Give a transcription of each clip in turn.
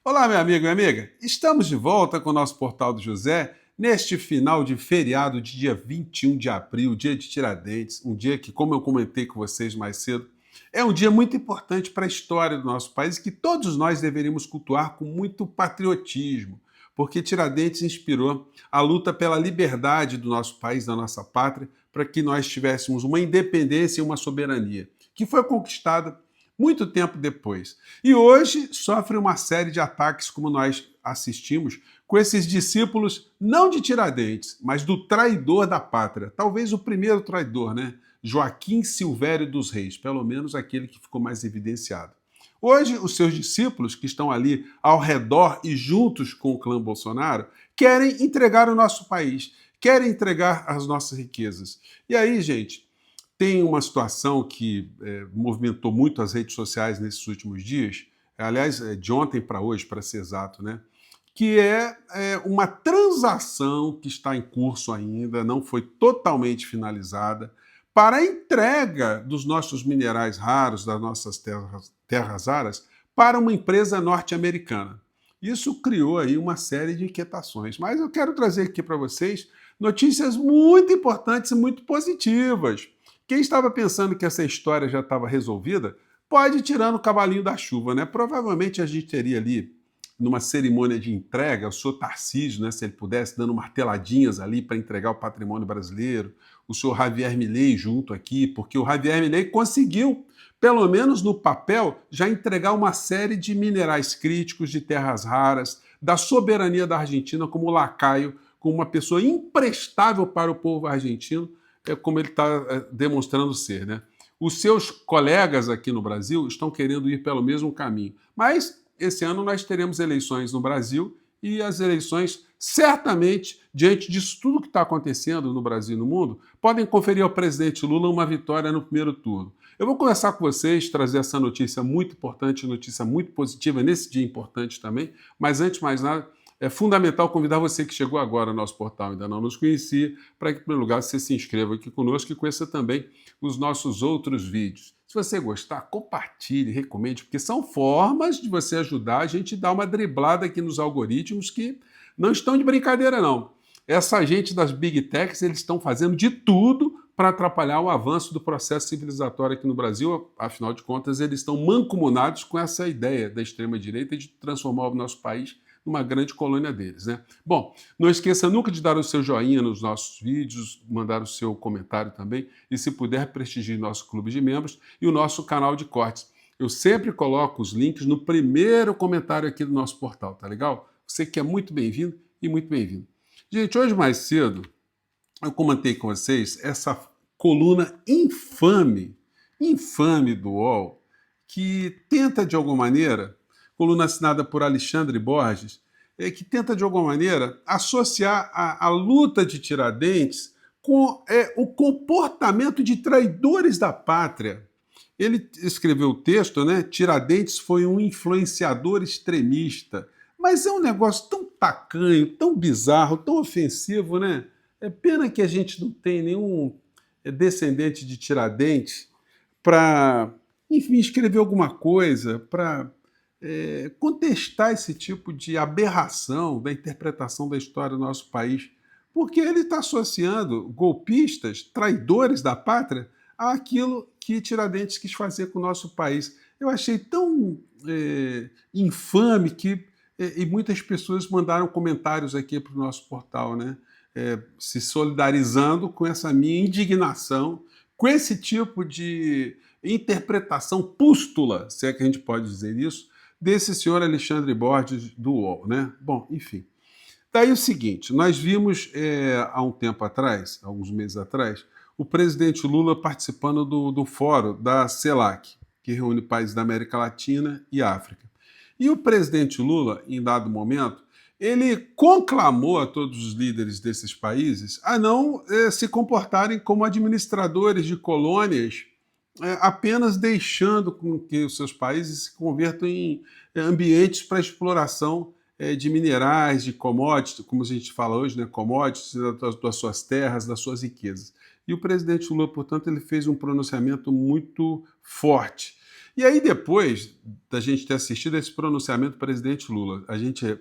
Olá, meu amigo e amiga. Estamos de volta com o nosso Portal do José neste final de feriado de dia 21 de abril, dia de Tiradentes, um dia que, como eu comentei com vocês mais cedo, é um dia muito importante para a história do nosso país que todos nós deveríamos cultuar com muito patriotismo, porque Tiradentes inspirou a luta pela liberdade do nosso país, da nossa pátria, para que nós tivéssemos uma independência e uma soberania, que foi conquistada muito tempo depois. E hoje sofre uma série de ataques, como nós assistimos, com esses discípulos, não de Tiradentes, mas do traidor da pátria. Talvez o primeiro traidor, né? Joaquim Silvério dos Reis, pelo menos aquele que ficou mais evidenciado. Hoje, os seus discípulos, que estão ali ao redor e juntos com o clã Bolsonaro, querem entregar o nosso país, querem entregar as nossas riquezas. E aí, gente, tem uma situação que movimentou muito as redes sociais nesses últimos dias, aliás, de ontem para hoje, para ser exato, né? Que é uma transação que está em curso ainda, não foi totalmente finalizada, para a entrega dos nossos minerais raros, das nossas terras raras, para uma empresa norte-americana. Isso criou aí uma série de inquietações, mas eu quero trazer aqui para vocês notícias muito importantes e muito positivas. Quem estava pensando que essa história já estava resolvida, pode ir tirando o cavalinho da chuva, né? Provavelmente a gente teria ali, numa cerimônia de entrega, o senhor Tarcísio, né, se ele pudesse, dando marteladinhas ali para entregar o patrimônio brasileiro, o senhor Javier Milei junto aqui, porque o Javier Milei conseguiu, pelo menos no papel, já entregar uma série de minerais críticos, de terras raras, da soberania da Argentina como lacaio, como uma pessoa imprestável para o povo argentino, como ele está demonstrando ser, né? Os seus colegas aqui no Brasil estão querendo ir pelo mesmo caminho. Mas esse ano nós teremos eleições no Brasil e as eleições, certamente, diante disso tudo que está acontecendo no Brasil e no mundo, podem conferir ao presidente Lula uma vitória no primeiro turno. Eu vou conversar com vocês, trazer essa notícia muito importante, notícia muito positiva nesse dia importante também, mas antes de mais nada, é fundamental convidar você que chegou agora ao nosso portal, ainda não nos conhecia, para que, em primeiro lugar, você se inscreva aqui conosco e conheça também os nossos outros vídeos. Se você gostar, compartilhe, recomende, porque são formas de você ajudar a gente a dar uma driblada aqui nos algoritmos que não estão de brincadeira, não. Essa gente das Big Techs, eles estão fazendo de tudo para atrapalhar o avanço do processo civilizatório aqui no Brasil. Afinal de contas, eles estão mancomunados com essa ideia da extrema-direita de transformar o nosso país numa grande colônia deles, né? Bom, não esqueça nunca de dar o seu joinha nos nossos vídeos, mandar o seu comentário também e, se puder, prestigie nosso clube de membros e o nosso canal de cortes. Eu sempre coloco os links no primeiro comentário aqui do nosso portal, tá legal? Você que é muito bem-vindo e muito bem-vindo. Gente, hoje mais cedo eu comentei com vocês essa coluna infame do UOL, que tenta de alguma maneira, coluna assinada por Alexandre Borges, que tenta de alguma maneira associar a luta de Tiradentes com o comportamento de traidores da pátria. Ele escreveu o texto, né? Tiradentes foi um influenciador extremista. Mas é um negócio tão tacanho, tão bizarro, tão ofensivo, né? É pena que a gente não tem nenhum descendente de Tiradentes para, enfim, escrever alguma coisa, para contestar esse tipo de aberração da interpretação da história do nosso país, porque ele está associando golpistas, traidores da pátria, àquilo que Tiradentes quis fazer com o nosso país. Eu achei tão infame que e muitas pessoas mandaram comentários aqui para o nosso portal, né? Se solidarizando com essa minha indignação, com esse tipo de interpretação pústula, se é que a gente pode dizer isso, desse senhor Alexandre Borges do UOL, né? Bom, enfim. Daí o seguinte, nós vimos há um tempo atrás, alguns meses atrás, o presidente Lula participando do fórum da CELAC, que reúne países da América Latina e África. E o presidente Lula, em dado momento, ele conclamou a todos os líderes desses países a não se comportarem como administradores de colônias, apenas deixando com que os seus países se convertam em ambientes para exploração de minerais, de commodities, como a gente fala hoje, né, commodities das suas terras, das suas riquezas. E o presidente Lula, portanto, ele fez um pronunciamento muito forte. E aí, depois da gente ter assistido esse pronunciamento do presidente Lula, a gente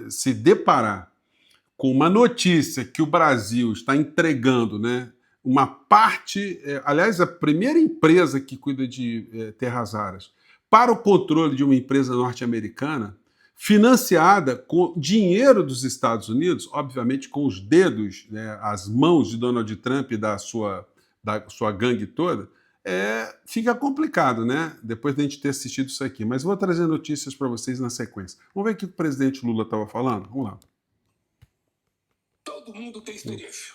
se deparar com uma notícia que o Brasil está entregando, né, uma parte, aliás, a primeira empresa que cuida de terras raras, para o controle de uma empresa norte-americana, financiada com dinheiro dos Estados Unidos, obviamente com os dedos, né, as mãos de Donald Trump e da sua gangue toda, fica complicado, né? Depois de a gente ter assistido isso aqui. Mas vou trazer notícias para vocês na sequência. Vamos ver o que o presidente Lula estava falando? Vamos lá. Todo mundo tem experiência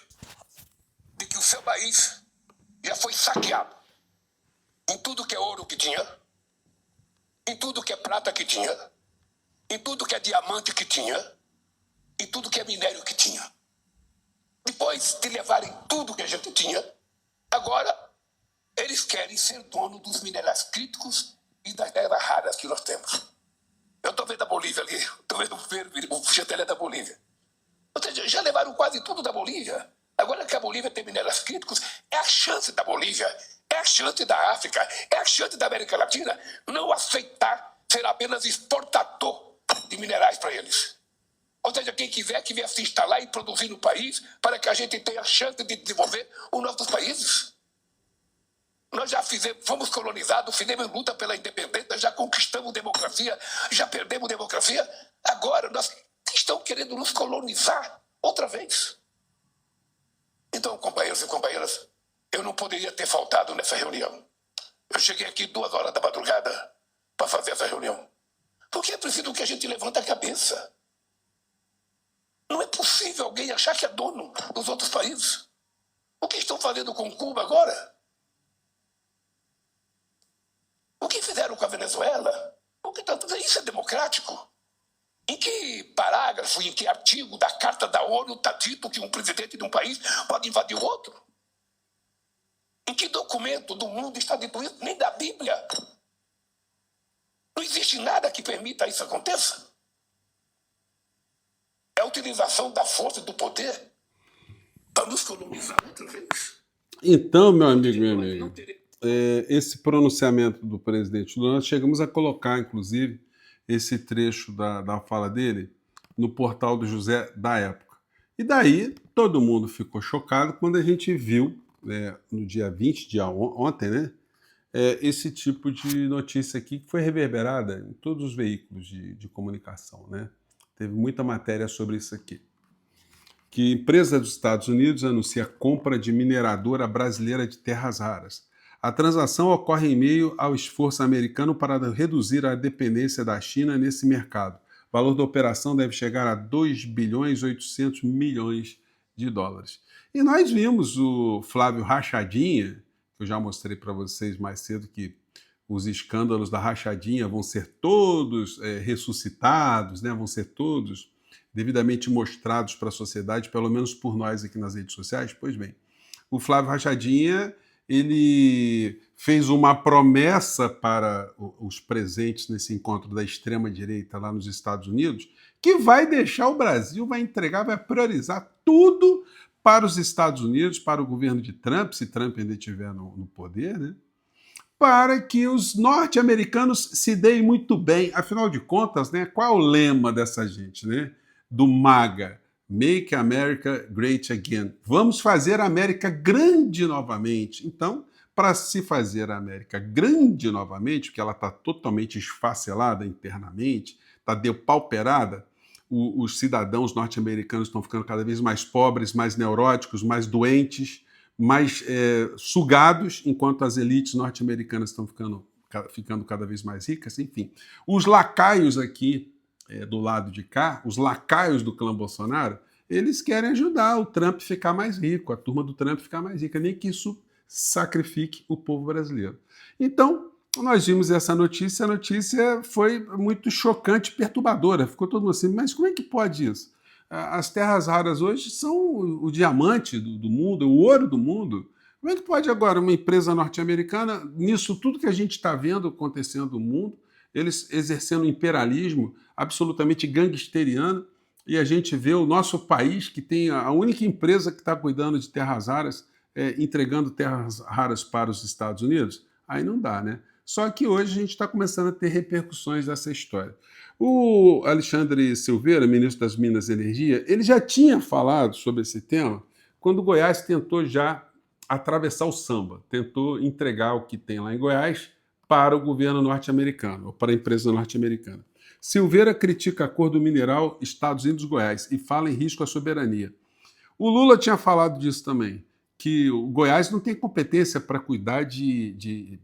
de que o seu país já foi saqueado em tudo que é ouro que tinha, em tudo que é prata que tinha, em tudo que é diamante que tinha, em tudo que é minério que tinha. Depois de levarem tudo que a gente tinha, agora eles querem ser dono dos minerais críticos e das terras raras que nós temos. Eu estou vendo a Bolívia ali, estou vendo o chantelé da Bolívia. Ou seja, já levaram quase tudo da Bolívia. Agora que a Bolívia tem minerais críticos, é a chance da Bolívia, é a chance da África, é a chance da América Latina não aceitar ser apenas exportador de minerais para eles. Ou seja, quem quiser que venha se instalar e produzir no país para que a gente tenha a chance de desenvolver os nossos países. Nós já fomos colonizados, fizemos luta pela independência, já conquistamos democracia, já perdemos democracia. Agora nós estão querendo nos colonizar outra vez. Então, companheiros e companheiras, eu não poderia ter faltado nessa reunião. Eu cheguei aqui 2 horas da madrugada para fazer essa reunião. Porque é preciso que a gente levante a cabeça. Não é possível alguém achar que é dono dos outros países. O que estão fazendo com Cuba agora? O que fizeram com a Venezuela? O que estão fazendo? Isso é democrático? Em que parágrafo, em que artigo da Carta da ONU está dito que um presidente de um país pode invadir o outro? Em que documento do mundo está dito isso? Nem da Bíblia. Não existe nada que permita isso aconteça. É a utilização da força e do poder para nos colonizar outra vez. Então, meu amigo, minha amiga, esse pronunciamento do presidente Lula, nós chegamos a colocar, inclusive, esse trecho da fala dele no portal do José da época. E daí todo mundo ficou chocado quando a gente viu, no dia 20, ontem, né, esse tipo de notícia aqui que foi reverberada em todos os veículos de comunicação, né? Teve muita matéria sobre isso aqui. Que empresa dos Estados Unidos anuncia compra de mineradora brasileira de terras raras. A transação ocorre em meio ao esforço americano para reduzir a dependência da China nesse mercado. O valor da operação deve chegar a 2 bilhões e 800 milhões de dólares. E nós vimos o Flávio Rachadinha, que eu já mostrei para vocês mais cedo que os escândalos da Rachadinha vão ser todos ressuscitados, né? Vão ser todos devidamente mostrados para a sociedade, pelo menos por nós aqui nas redes sociais. Pois bem, o Flávio Rachadinha, ele fez uma promessa para os presentes nesse encontro da extrema-direita lá nos Estados Unidos, que vai deixar o Brasil, vai entregar, vai priorizar tudo para os Estados Unidos, para o governo de Trump, se Trump ainda estiver no poder, né? Para que os norte-americanos se deem muito bem. Afinal de contas, né, qual é o lema dessa gente, né? Do MAGA, Make America Great Again. Vamos fazer a América grande novamente. Então, para se fazer a América grande novamente, porque ela está totalmente esfacelada internamente, está depauperada, os cidadãos norte-americanos estão ficando cada vez mais pobres, mais neuróticos, mais doentes, mais sugados, enquanto as elites norte-americanas estão ficando cada vez mais ricas. Enfim, os lacaios aqui do lado de cá, os lacaios do clã Bolsonaro, eles querem ajudar o Trump a ficar mais rico, a turma do Trump ficar mais rica, nem que isso sacrifique o povo brasileiro. Então, nós vimos essa notícia, a notícia foi muito chocante e perturbadora, ficou todo mundo assim, mas como é que pode isso? As terras raras hoje são o diamante do mundo, o ouro do mundo. Como é que pode agora uma empresa norte-americana, nisso tudo que a gente está vendo acontecendo no mundo, eles exercendo um imperialismo absolutamente gangsteriano, e a gente vê o nosso país, que tem a única empresa que está cuidando de terras raras, entregando terras raras para os Estados Unidos? Aí não dá, né? Só que hoje a gente está começando a ter repercussões dessa história. O Alexandre Silveira, ministro das Minas e Energia, ele já tinha falado sobre esse tema quando o Goiás tentou já atravessar o samba, tentou entregar o que tem lá em Goiás para o governo norte-americano, ou para a empresa norte-americana. Silveira critica acordo mineral Estados Unidos-Goiás e fala em risco à soberania. O Lula tinha falado disso também, que o Goiás não tem competência para cuidar de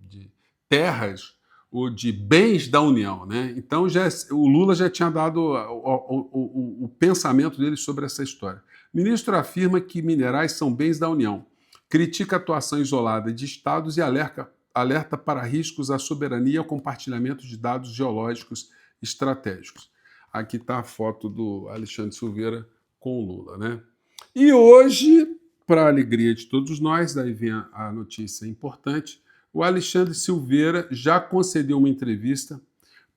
terras ou de bens da União. Né? Então o Lula já tinha dado o pensamento dele sobre essa história. O ministro afirma que minerais são bens da União, critica a atuação isolada de estados e alerta para riscos à soberania e ao compartilhamento de dados geológicos estratégicos. Aqui está a foto do Alexandre Silveira com o Lula. Né? E hoje, para a alegria de todos nós, daí vem a notícia importante, o Alexandre Silveira já concedeu uma entrevista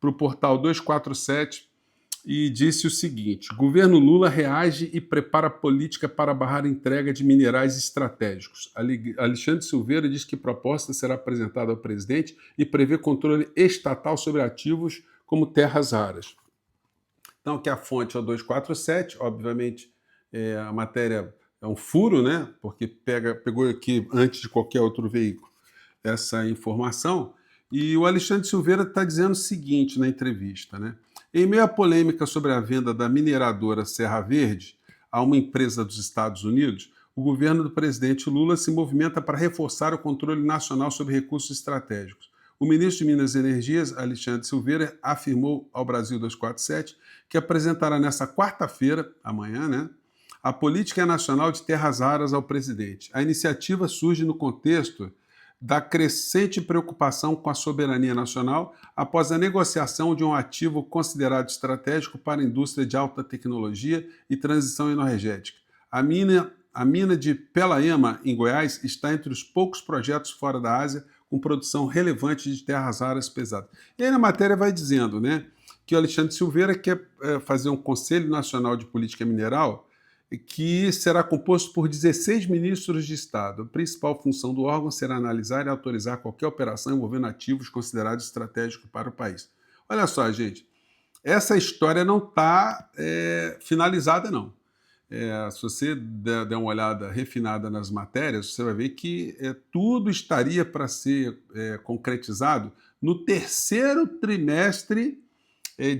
para o portal 247 e disse o seguinte: governo Lula reage e prepara política para barrar a entrega de minerais estratégicos. Alexandre Silveira diz que proposta será apresentada ao presidente e prevê controle estatal sobre ativos como terras raras. Então, aqui a fonte é o 247, obviamente a matéria é um furo, né? Porque pegou aqui antes de qualquer outro veículo essa informação. E o Alexandre Silveira está dizendo o seguinte na entrevista, né? Em meio à polêmica sobre a venda da mineradora Serra Verde a uma empresa dos Estados Unidos, o governo do presidente Lula se movimenta para reforçar o controle nacional sobre recursos estratégicos. O ministro de Minas e Energia, Alexandre Silveira, afirmou ao Brasil 247 que apresentará nessa quarta-feira, amanhã, né, a Política Nacional de Terras Raras ao presidente. A iniciativa surge no contexto da crescente preocupação com a soberania nacional após a negociação de um ativo considerado estratégico para a indústria de alta tecnologia e transição energética. A mina de Pelaema, em Goiás, está entre os poucos projetos fora da Ásia com produção relevante de terras raras pesadas. E aí na matéria vai dizendo, né, que o Alexandre Silveira quer fazer um Conselho Nacional de Política Mineral que será composto por 16 ministros de Estado. A principal função do órgão será analisar e autorizar qualquer operação envolvendo ativos considerados estratégicos para o país. Olha só, gente, essa história não está finalizada, não. Se você der uma olhada refinada nas matérias, você vai ver que tudo estaria para ser concretizado no terceiro trimestre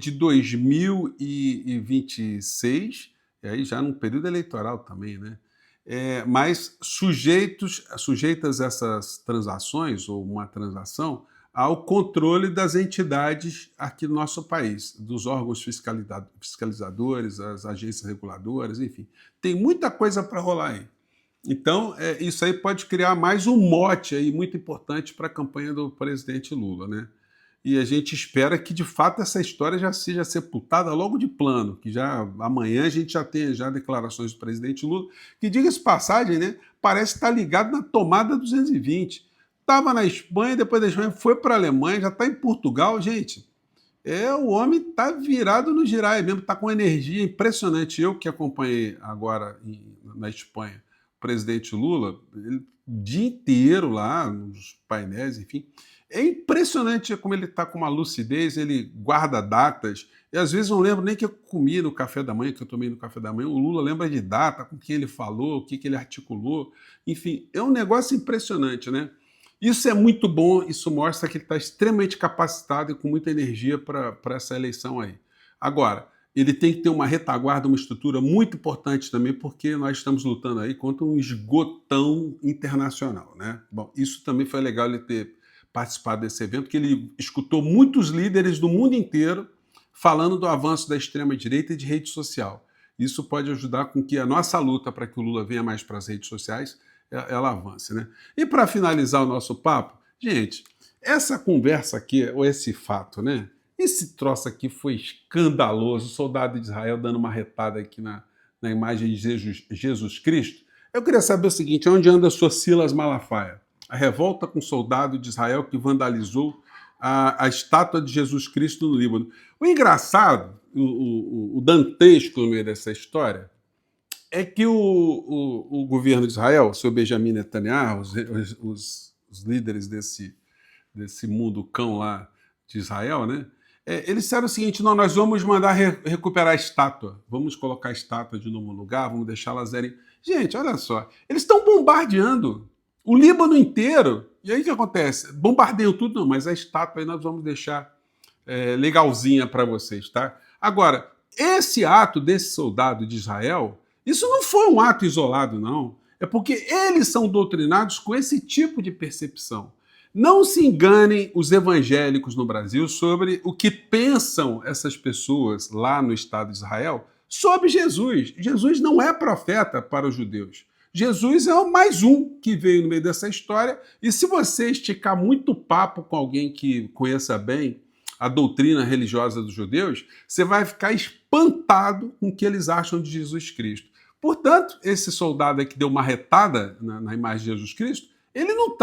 de 2026, e aí já num período eleitoral também, né? Mas sujeitas essas transações, ou uma transação, ao controle das entidades aqui do nosso país, dos órgãos fiscalizadores, as agências reguladoras, enfim. Tem muita coisa para rolar aí. Então, isso aí pode criar mais um mote aí muito importante para a campanha do presidente Lula, né? E a gente espera que, de fato, essa história já seja sepultada logo de plano, que já amanhã a gente já tenha já declarações do presidente Lula, que, diga-se de passagem, né, parece estar ligado na tomada 220. Estava na Espanha, depois da Espanha foi para a Alemanha, já está em Portugal, gente. O homem está virado no giraia mesmo, está com energia impressionante. Eu que acompanhei agora na Espanha o presidente Lula, o dia inteiro lá, nos painéis, enfim. É impressionante como ele está com uma lucidez, ele guarda datas, e às vezes não lembro nem que eu comi no café da manhã, que eu tomei no café da manhã. O Lula lembra de data, com quem ele falou, o que ele articulou. Enfim, é um negócio impressionante, né? Isso é muito bom, isso mostra que ele está extremamente capacitado e com muita energia para essa eleição aí. Agora, ele tem que ter uma retaguarda, uma estrutura muito importante também, porque nós estamos lutando aí contra um esgotão internacional, né? Bom, isso também foi legal ele ter participado desse evento, que ele escutou muitos líderes do mundo inteiro falando do avanço da extrema-direita e de rede social. Isso pode ajudar com que a nossa luta para que o Lula venha mais para as redes sociais, ela avance, né? E para finalizar o nosso papo, gente, essa conversa aqui, ou esse fato, né? Esse troço aqui foi escandaloso, o soldado de Israel dando uma retada aqui na imagem de Jesus Cristo. Eu queria saber o seguinte, onde anda o senhor Silas Malafaia? A revolta com o soldado de Israel que vandalizou a estátua de Jesus Cristo no Líbano. O engraçado, o dantesco no meio dessa história, é que o governo de Israel, o seu Benjamin Netanyahu, os líderes desse desse mundo cão lá de Israel, né? Eles disseram o seguinte: não, nós vamos mandar recuperar a estátua, vamos colocar a estátua de novo no lugar, vamos deixá-las erem. Gente, olha só, eles estão bombardeando o Líbano inteiro. E aí o que acontece? Bombardeiam tudo, não, mas a estátua aí nós vamos deixar legalzinha para vocês, tá? Agora, esse ato desse soldado de Israel, isso não foi um ato isolado, não. É porque eles são doutrinados com esse tipo de percepção. Não se enganem os evangélicos no Brasil sobre o que pensam essas pessoas lá no Estado de Israel sobre Jesus. Jesus não é profeta para os judeus. Jesus é mais um que veio no meio dessa história, e se você esticar muito papo com alguém que conheça bem a doutrina religiosa dos judeus, você vai ficar espantado com o que eles acham de Jesus Cristo. Portanto, esse soldado aí que deu uma retada na imagem de Jesus Cristo, ele não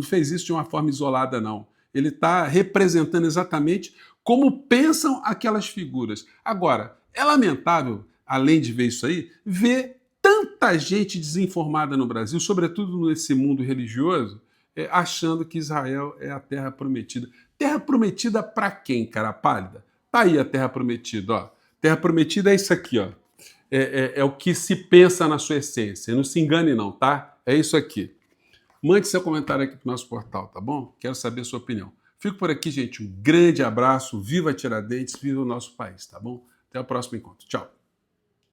fez isso de uma forma isolada, não. Ele está representando exatamente como pensam aquelas figuras. Agora, é lamentável, além de ver isso aí, ver tanta gente desinformada no Brasil, sobretudo nesse mundo religioso, achando que Israel é a terra prometida. Terra prometida para quem, cara pálida? Tá aí a terra prometida, ó. Terra prometida é isso aqui, ó. É o que se pensa na sua essência. Não se engane não, tá? É isso aqui. Mande seu comentário aqui pro nosso portal, tá bom? Quero saber a sua opinião. Fico por aqui, gente. Um grande abraço. Viva Tiradentes, viva o nosso país, tá bom? Até o próximo encontro. Tchau.